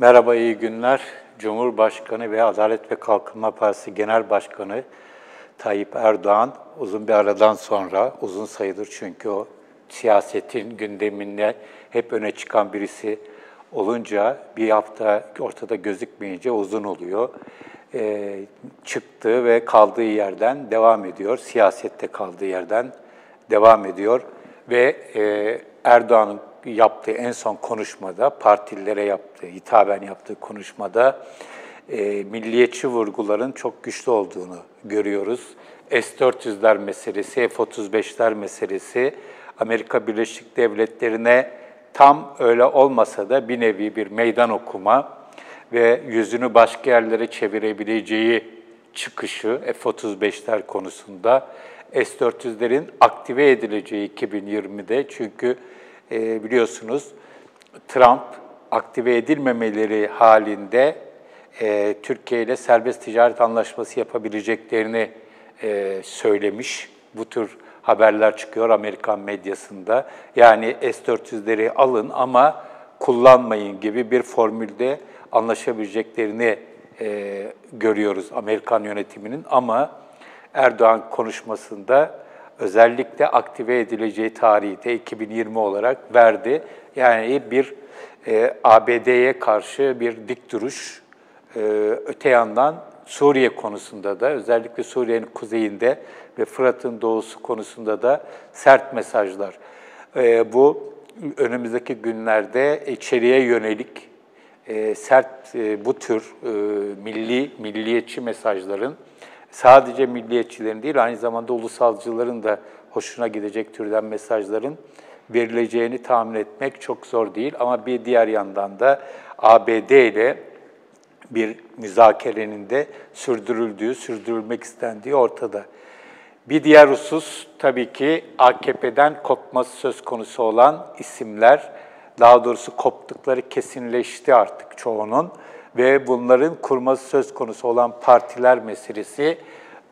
Merhaba, iyi günler. Cumhurbaşkanı ve Adalet ve Kalkınma Partisi Genel Başkanı Tayyip Erdoğan uzun bir aradan sonra, uzun sayıdır çünkü o siyasetin gündeminde hep öne çıkan birisi olunca bir hafta ortada gözükmeyince uzun oluyor. Çıktığı ve kaldığı yerden devam ediyor. Siyasette kaldığı yerden devam ediyor ve Erdoğan'ın yaptığı en son konuşmada, partililere hitaben yaptığı konuşmada milliyetçi vurguların çok güçlü olduğunu görüyoruz. S-400'ler meselesi, F-35'ler meselesi, Amerika Birleşik Devletleri'ne tam öyle olmasa da bir nevi bir meydan okuma ve yüzünü başka yerlere çevirebileceği çıkışı F-35'ler konusunda, S-400'lerin aktive edileceği 2020'de çünkü biliyorsunuz Trump aktive edilmemeleri halinde Türkiye ile serbest ticaret anlaşması yapabileceklerini söylemiş. Bu tür haberler çıkıyor Amerikan medyasında. Yani S-400'leri alın ama kullanmayın gibi bir formülde anlaşabileceklerini görüyoruz Amerikan yönetiminin. Ama Erdoğan konuşmasında özellikle aktive edileceği tarihi de 2020 olarak verdi. Yani bir ABD'ye karşı bir dik duruş, öte yandan Suriye konusunda da, özellikle Suriye'nin kuzeyinde ve Fırat'ın doğusu konusunda da sert mesajlar. Bu önümüzdeki günlerde içeriye yönelik sert bu tür milliyetçi mesajların, sadece milliyetçilerin değil, aynı zamanda ulusalcıların da hoşuna gidecek türden mesajların verileceğini tahmin etmek çok zor değil. Ama bir diğer yandan da ABD ile bir müzakerenin de sürdürülmek istendiği ortada. Bir diğer husus tabii ki AKP'den kopması söz konusu olan isimler, daha doğrusu koptukları kesinleşti artık çoğunun ve bunların kurması söz konusu olan partiler meselesi.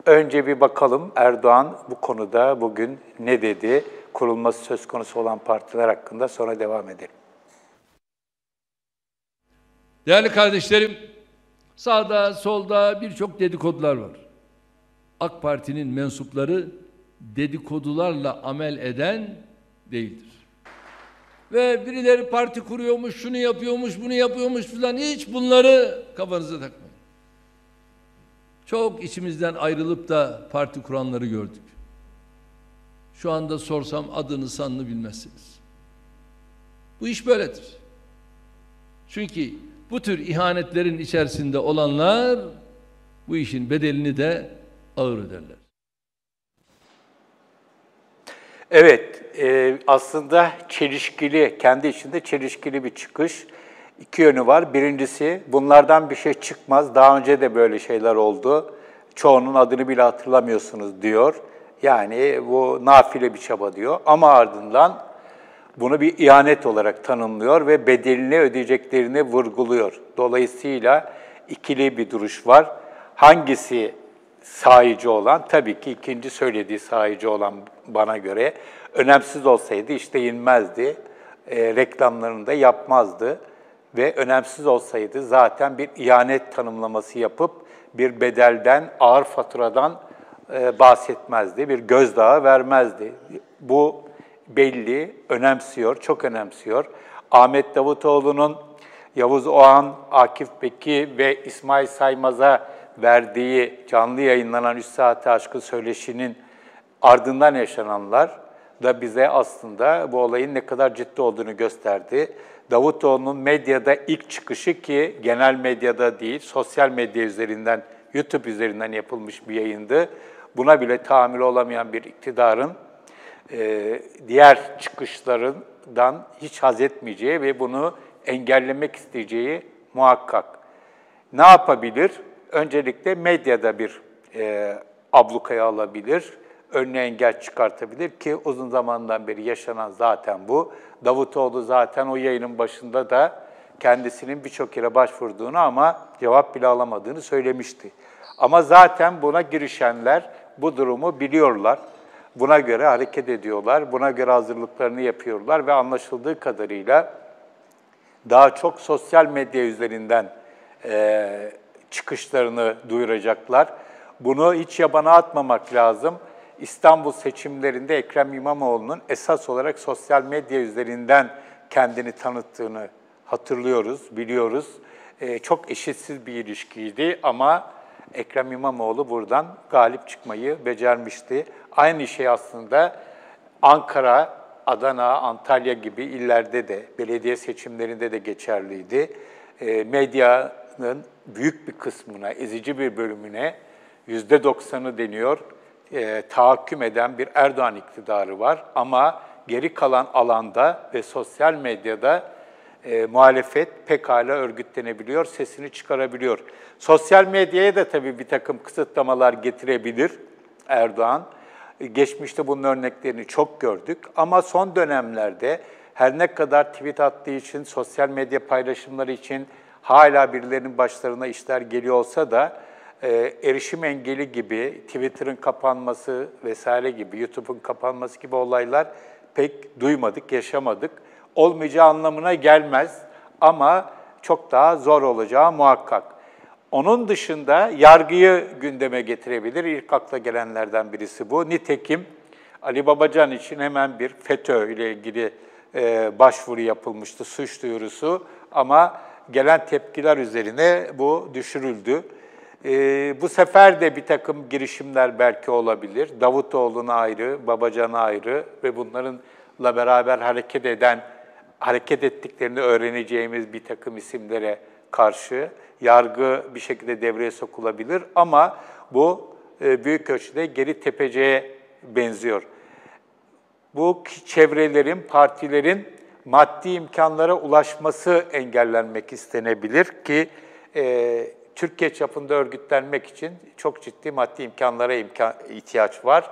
Önce bir bakalım Erdoğan bu konuda bugün ne dedi, kurulması söz konusu olan partiler hakkında, sonra devam edelim. Değerli kardeşlerim, sağda solda birçok dedikodular var. AK Parti'nin mensupları dedikodularla amel eden değildir. Ve birileri parti kuruyormuş, şunu yapıyormuş, bunu yapıyormuş falan, hiç bunları kafanıza takmayın. Çok içimizden ayrılıp da parti kuranları gördük. Şu anda sorsam adını sanını bilmezsiniz. Bu iş böyledir. Çünkü bu tür ihanetlerin içerisinde olanlar bu işin bedelini de ağır öderler. Evet, aslında çelişkili, kendi içinde çelişkili bir çıkış. İki yönü var. Birincisi, bunlardan bir şey çıkmaz. Daha önce de böyle şeyler oldu. Çoğunun adını bile hatırlamıyorsunuz diyor. Yani bu nafile bir çaba diyor. Ama ardından bunu bir ihanet olarak tanımlıyor ve bedelini ödeyeceklerini vurguluyor. Dolayısıyla ikili bir duruş var. Hangisi sahici olan? Tabii ki ikinci söylediği sahici olan bana göre. Önemsiz olsaydı işte inmezdi, reklamlarını da yapmazdı ve önemsiz olsaydı zaten bir ihanet tanımlaması yapıp bir bedelden, ağır faturadan bahsetmezdi, bir gözdağı vermezdi. Bu belli, önemsiyor, çok önemsiyor. Ahmet Davutoğlu'nun Yavuz Oğan, Akif Beki ve İsmail Saymaz'a verdiği canlı yayınlanan 3 saate aşkın söyleşinin ardından yaşananlar da bize aslında bu olayın ne kadar ciddi olduğunu gösterdi. Davutoğlu'nun medyada ilk çıkışı, ki genel medyada değil, sosyal medya üzerinden, YouTube üzerinden yapılmış bir yayındı. Buna bile tahammül olamayan bir iktidarın diğer çıkışlarından hiç haz etmeyeceği ve bunu engellemek isteyeceği muhakkak. Ne yapabilir? Öncelikle medyada bir ablukaya alabilir, önüne engel çıkartabilir ki uzun zamandan beri yaşanan zaten bu. Davutoğlu zaten o yayının başında da kendisinin birçok yere başvurduğunu ama cevap bile alamadığını söylemişti. Ama zaten buna girişenler bu durumu biliyorlar. Buna göre hareket ediyorlar, buna göre hazırlıklarını yapıyorlar ve anlaşıldığı kadarıyla daha çok sosyal medya üzerinden çıkışlarını duyuracaklar. Bunu hiç yabana atmamak lazım. İstanbul seçimlerinde Ekrem İmamoğlu'nun esas olarak sosyal medya üzerinden kendini tanıttığını hatırlıyoruz, biliyoruz. Çok eşitsiz bir ilişkiydi ama Ekrem İmamoğlu buradan galip çıkmayı becermişti. Aynı şey aslında Ankara, Adana, Antalya gibi illerde de, belediye seçimlerinde de geçerliydi. Medyanın büyük bir kısmına, ezici bir bölümüne, %90'ı deniyor, tahakküm eden bir Erdoğan iktidarı var. Ama geri kalan alanda ve sosyal medyada muhalefet pekala örgütlenebiliyor, sesini çıkarabiliyor. Sosyal medyaya da tabii bir takım kısıtlamalar getirebilir Erdoğan. Geçmişte bunun örneklerini çok gördük ama son dönemlerde her ne kadar tweet attığı için, sosyal medya paylaşımları için hala birilerinin başlarına işler geliyor olsa da erişim engeli gibi, Twitter'ın kapanması vesaire gibi, YouTube'un kapanması gibi olaylar pek duymadık, yaşamadık. Olmayacağı anlamına gelmez ama çok daha zor olacağı muhakkak. Onun dışında yargıyı gündeme getirebilir. İlk akla gelenlerden birisi bu. Nitekim Ali Babacan için hemen bir FETÖ ile ilgili başvuru yapılmıştı, suç duyurusu. Ama gelen tepkiler üzerine bu düşürüldü. Bu sefer de bir takım girişimler belki olabilir. Davutoğlu'na ayrı, Babacan'a ayrı ve bunlarınla beraber hareket ettiklerini öğreneceğimiz bir takım isimlere karşı yargı bir şekilde devreye sokulabilir ama bu büyük ölçüde geri tepeceğe benziyor. Bu çevrelerin, partilerin maddi imkanlara ulaşması engellenmek istenebilir ki Türkiye çapında örgütlenmek için çok ciddi maddi imkanlara ihtiyaç var.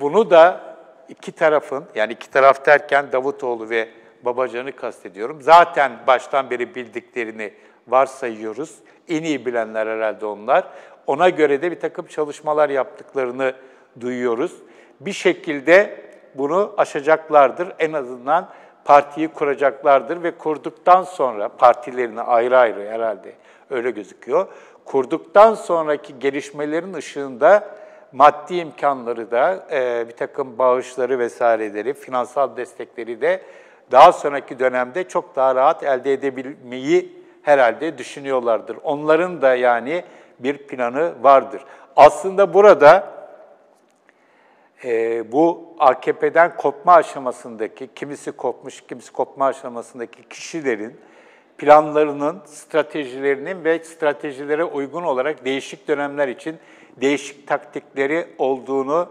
Bunu da iki tarafın, yani iki taraf derken Davutoğlu ve Babacan'ı kastediyorum. Zaten baştan beri bildiklerini varsayıyoruz. En iyi bilenler herhalde onlar. Ona göre de bir takım çalışmalar yaptıklarını duyuyoruz. Bir şekilde bunu aşacaklardır. En azından partiyi kuracaklardır ve kurduktan sonra partilerini ayrı ayrı herhalde öyle gözüküyor. Kurduktan sonraki gelişmelerin ışığında maddi imkanları da bir takım bağışları vesaireleri, finansal destekleri de daha sonraki dönemde çok daha rahat elde edebilmeyi herhalde düşünüyorlardır. Onların da yani bir planı vardır. Aslında burada bu AKP'den kopma aşamasındaki, kimisi kopmuş, kimisi kopma aşamasındaki kişilerin planlarının, stratejilerinin ve stratejilere uygun olarak değişik dönemler için değişik taktikleri olduğunu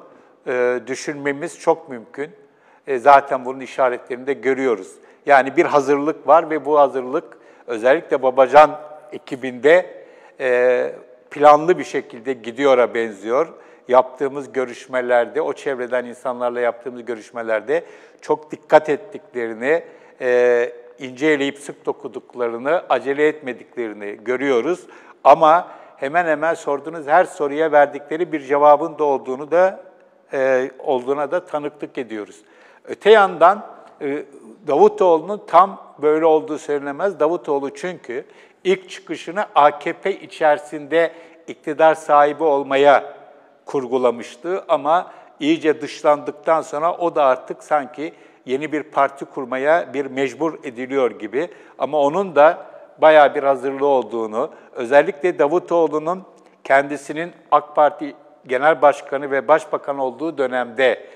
düşünmemiz çok mümkün. Zaten bunun işaretlerini de görüyoruz. Yani bir hazırlık var ve bu hazırlık özellikle Babacan ekibinde planlı bir şekilde gidiyor'a benziyor. Yaptığımız görüşmelerde, o çevreden insanlarla yaptığımız görüşmelerde çok dikkat ettiklerini, ince eleyip sık dokuduklarını, acele etmediklerini görüyoruz. Ama hemen hemen sorduğunuz her soruya verdikleri bir cevabın da olduğuna da tanıklık ediyoruz. Öte yandan Davutoğlu'nun tam böyle olduğu söylenemez. Davutoğlu çünkü ilk çıkışını AKP içerisinde iktidar sahibi olmaya kurgulamıştı ama iyice dışlandıktan sonra o da artık sanki yeni bir parti kurmaya bir mecbur ediliyor gibi. Ama onun da bayağı bir hazırlığı olduğunu, özellikle Davutoğlu'nun kendisinin AK Parti Genel Başkanı ve Başbakan olduğu dönemde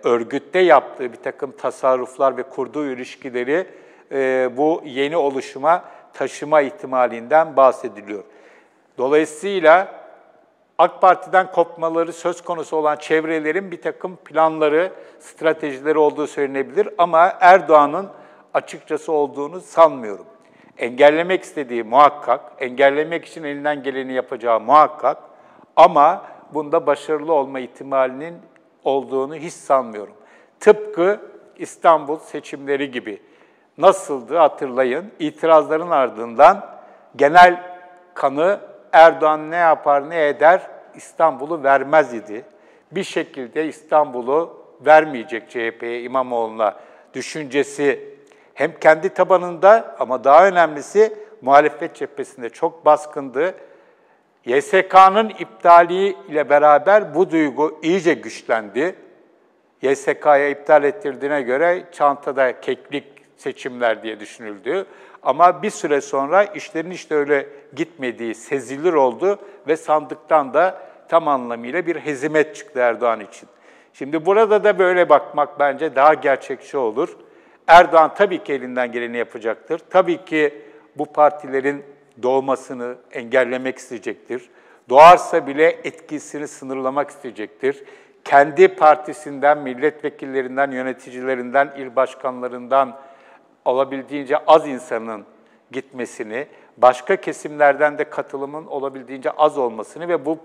örgütte yaptığı bir takım tasarruflar ve kurduğu ilişkileri bu yeni oluşuma taşıma ihtimalinden bahsediliyor. Dolayısıyla AK Parti'den kopmaları söz konusu olan çevrelerin bir takım planları, stratejileri olduğu söylenebilir ama Erdoğan'ın açıkçası olduğunu sanmıyorum. Engellemek istediği muhakkak, engellemek için elinden geleni yapacağı muhakkak ama bunda başarılı olma ihtimalinin olduğunu hiç sanmıyorum. Tıpkı İstanbul seçimleri gibi. Nasıldı hatırlayın, itirazların ardından genel kanı Erdoğan ne yapar ne eder İstanbul'u vermez idi. Bir şekilde İstanbul'u vermeyecek CHP'ye, İmamoğlu'na düşüncesi hem kendi tabanında ama daha önemlisi muhalefet cephesinde çok baskındı. YSK'nın iptali ile beraber bu duygu iyice güçlendi. YSK'ya iptal ettirdiğine göre çantada keklik seçimler diye düşünüldü. Ama bir süre sonra işlerin işte öyle gitmediği sezilir oldu ve sandıktan da tam anlamıyla bir hezimet çıktı Erdoğan için. Şimdi burada da böyle bakmak bence daha gerçekçi olur. Erdoğan tabii ki elinden geleni yapacaktır. Tabii ki bu partilerin doğmasını engellemek isteyecektir. Doğarsa bile etkisini sınırlamak isteyecektir. Kendi partisinden, milletvekillerinden, yöneticilerinden, il başkanlarından olabildiğince az insanın gitmesini, başka kesimlerden de katılımın olabildiğince az olmasını ve bu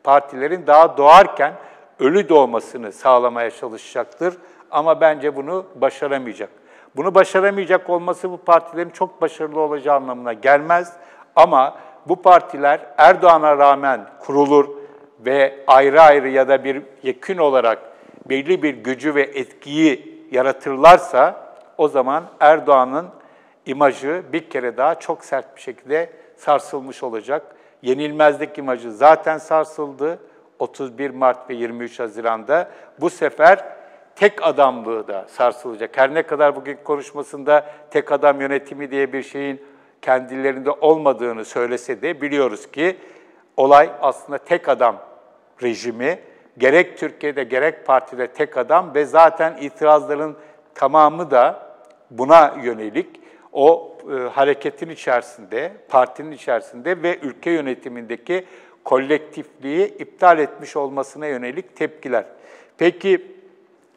partilerin daha doğarken ölü doğmasını sağlamaya çalışacaktır. Ama bence bunu başaramayacak. Bunu başaramayacak olması bu partilerin çok başarılı olacağı anlamına gelmez. Ama bu partiler Erdoğan'a rağmen kurulur ve ayrı ayrı ya da bir yekün olarak belli bir gücü ve etkiyi yaratırlarsa o zaman Erdoğan'ın imajı bir kere daha çok sert bir şekilde sarsılmış olacak. Yenilmezlik imajı zaten sarsıldı 31 Mart ve 23 Haziran'da. Bu sefer tek adamlığı da sarsılacak. Her ne kadar bugün konuşmasında tek adam yönetimi diye bir şeyin kendilerinde olmadığını söylese de biliyoruz ki olay aslında tek adam rejimi. Gerek Türkiye'de gerek partide tek adam ve zaten itirazların tamamı da buna yönelik. O hareketin içerisinde, partinin içerisinde ve ülke yönetimindeki kolektifliği iptal etmiş olmasına yönelik tepkiler. Peki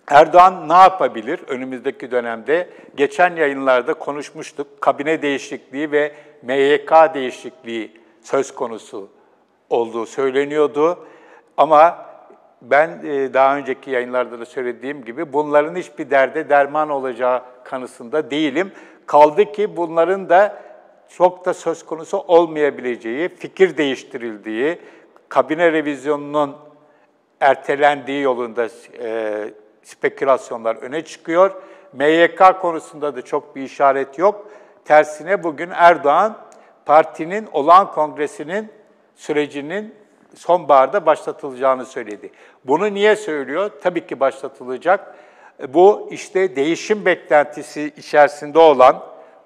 Erdoğan ne yapabilir önümüzdeki dönemde? Geçen yayınlarda konuşmuştuk. Kabine değişikliği ve MYK değişikliği söz konusu olduğu söyleniyordu. Ama ben daha önceki yayınlarda da söylediğim gibi bunların hiçbir derde derman olacağı kanısında değilim. Kaldı ki bunların da çok da söz konusu olmayabileceği, fikir değiştirildiği, kabine revizyonunun ertelendiği yolunda spekülasyonlar öne çıkıyor. MYK konusunda da çok bir işaret yok. Tersine bugün Erdoğan, partinin olağan kongresinin sürecinin sonbaharda başlatılacağını söyledi. Bunu niye söylüyor? Tabii ki başlatılacak. Bu işte değişim beklentisi içerisinde olan,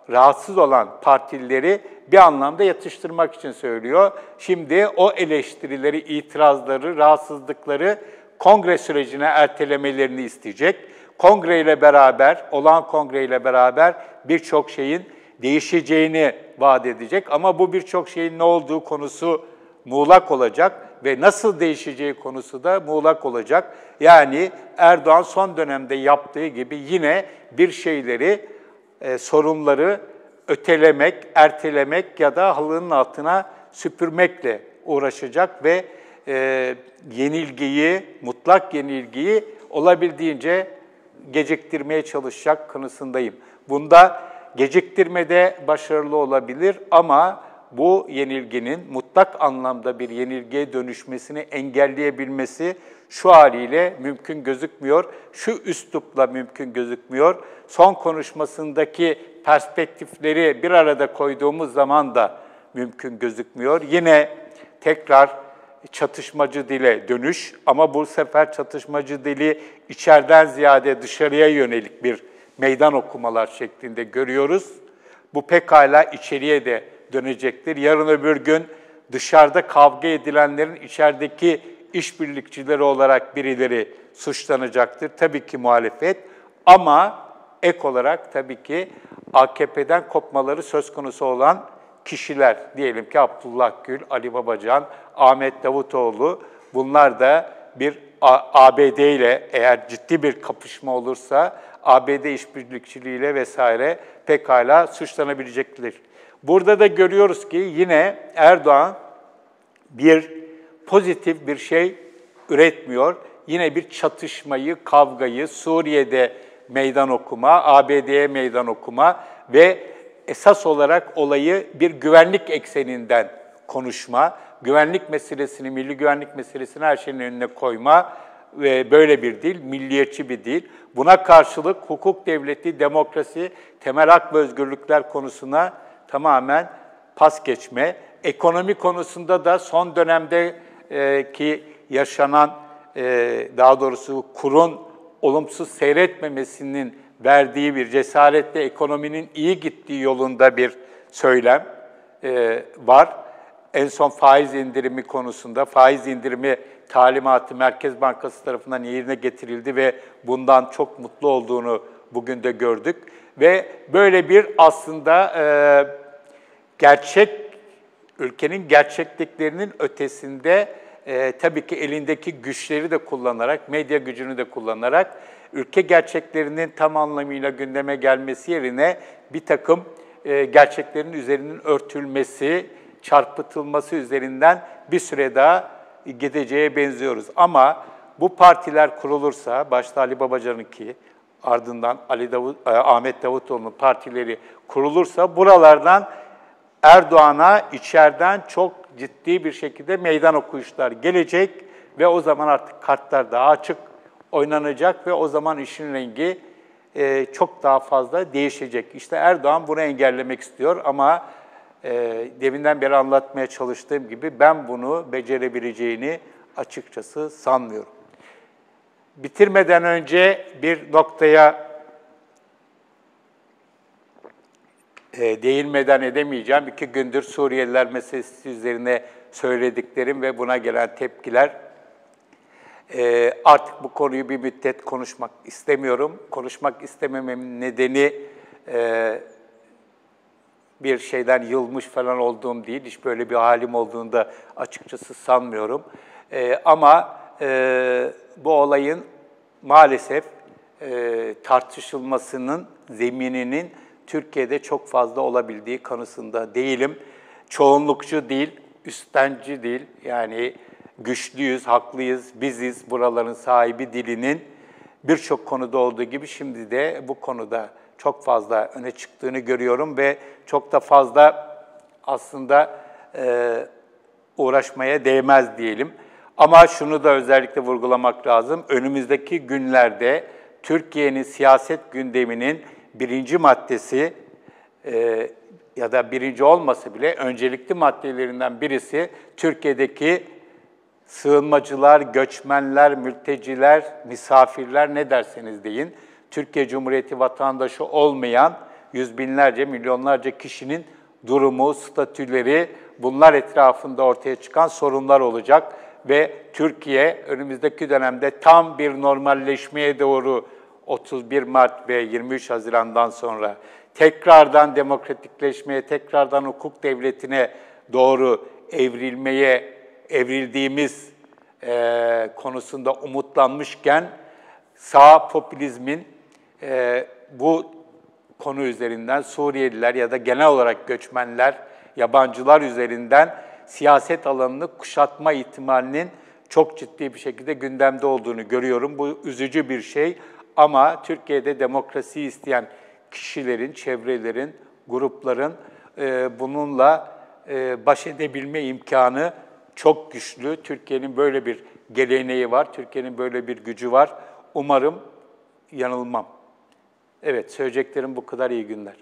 rahatsız olan partilileri bir anlamda yatıştırmak için söylüyor. Şimdi o eleştirileri, itirazları, rahatsızlıkları kongre sürecine ertelemelerini isteyecek. Kongreyle beraber, olağan kongreyle beraber birçok şeyin değişeceğini vaat edecek. Ama bu birçok şeyin ne olduğu konusu muğlak olacak ve nasıl değişeceği konusu da muğlak olacak. Yani Erdoğan son dönemde yaptığı gibi yine bir şeyleri, sorunları ötelemek, ertelemek ya da halının altına süpürmekle uğraşacak ve yenilgiyi, mutlak yenilgiyi olabildiğince geciktirmeye çalışacak kanısındayım. Bunda geciktirmede başarılı olabilir ama bu yenilginin mutlak anlamda bir yenilgiye dönüşmesini engelleyebilmesi şu haliyle mümkün gözükmüyor. Şu üslupla mümkün gözükmüyor. Son konuşmasındaki perspektifleri bir arada koyduğumuz zaman da mümkün gözükmüyor. Yine tekrar çatışmacı dile dönüş ama bu sefer çatışmacı dili içeriden ziyade dışarıya yönelik bir meydan okumalar şeklinde görüyoruz. Bu pekala içeriye de dönecektir. Yarın öbür gün dışarıda kavga edilenlerin içerideki işbirlikçileri olarak birileri suçlanacaktır. Tabii ki muhalefet ama ek olarak tabii ki AKP'den kopmaları söz konusu olan kişiler, diyelim ki Abdullah Gül, Ali Babacan, Ahmet Davutoğlu, bunlar da bir ABD ile eğer ciddi bir kapışma olursa ABD işbirlikçiliğiyle vesaire pekala suçlanabilecektir. Burada da görüyoruz ki yine Erdoğan bir pozitif bir şey üretmiyor. Yine bir çatışmayı, kavgayı Suriye'de meydan okuma, ABD'ye meydan okuma ve esas olarak olayı bir güvenlik ekseninden konuşma, güvenlik meselesini, milli güvenlik meselesini her şeyin önüne koyma böyle bir dil, milliyetçi bir dil. Buna karşılık hukuk devleti, demokrasi, temel hak ve özgürlükler konusuna tamamen pas geçme. Ekonomi konusunda da son dönemde ki yaşanan, daha doğrusu kurun olumsuz seyretmemesinin verdiği bir cesaretle ekonominin iyi gittiği yolunda bir söylem var. En son faiz indirimi konusunda, faiz indirimi talimatı Merkez Bankası tarafından yerine getirildi ve bundan çok mutlu olduğunu bugün de gördük. Ve böyle bir aslında ülkenin gerçekliklerinin ötesinde tabii ki elindeki güçleri de kullanarak, medya gücünü de kullanarak ülke gerçeklerinin tam anlamıyla gündeme gelmesi yerine bir takım gerçeklerin üzerinin örtülmesi, çarpıtılması üzerinden bir süre daha gideceğe benziyoruz. Ama bu partiler kurulursa, başta Ali Babacan'ınki, ardından Ahmet Davutoğlu'nun partileri kurulursa buralardan Erdoğan'a içeriden çok ciddi bir şekilde meydan okuyuşlar gelecek ve o zaman artık kartlar daha açık oynanacak ve o zaman işin rengi çok daha fazla değişecek. İşte Erdoğan bunu engellemek istiyor ama deminden beri anlatmaya çalıştığım gibi ben bunu becerebileceğini açıkçası sanmıyorum. Bitirmeden önce bir noktaya değinmeden edemeyeceğim. 2 gündür Suriyeliler meselesi üzerine söylediklerim ve buna gelen tepkiler. Artık bu konuyu bir müddet konuşmak istemiyorum. Konuşmak istemememin nedeni bir şeyden yılmış falan olduğum değil. Hiç böyle bir halim olduğunu da açıkçası sanmıyorum. Ama bu olayın maalesef tartışılmasının zemininin Türkiye'de çok fazla olabildiği kanısında değilim. Çoğunlukçu değil, üstenci değil. Yani güçlüyüz, haklıyız, biziz buraların sahibi dilinin birçok konuda olduğu gibi şimdi de bu konuda çok fazla öne çıktığını görüyorum ve çok da fazla aslında uğraşmaya değmez diyelim. Ama şunu da özellikle vurgulamak lazım. Önümüzdeki günlerde Türkiye'nin siyaset gündeminin birinci maddesi ya da birinci olmasa bile öncelikli maddelerinden birisi Türkiye'deki sığınmacılar, göçmenler, mülteciler, misafirler ne derseniz deyin. Türkiye Cumhuriyeti vatandaşı olmayan yüz binlerce, milyonlarca kişinin durumu, statüleri, bunlar etrafında ortaya çıkan sorunlar olacak. Ve Türkiye önümüzdeki dönemde tam bir normalleşmeye doğru 31 Mart ve 23 Haziran'dan sonra tekrardan demokratikleşmeye, tekrardan hukuk devletine doğru evrildiğimiz konusunda umutlanmışken sağ popülizmin bu konu üzerinden Suriyeliler ya da genel olarak göçmenler, yabancılar üzerinden siyaset alanını kuşatma ihtimalinin çok ciddi bir şekilde gündemde olduğunu görüyorum. Bu üzücü bir şey ama Türkiye'de demokrasi isteyen kişilerin, çevrelerin, grupların bununla baş edebilme imkanı çok güçlü. Türkiye'nin böyle bir geleneği var, Türkiye'nin böyle bir gücü var. Umarım yanılmam. Evet, söyleyeceklerim bu kadar. İyi günler.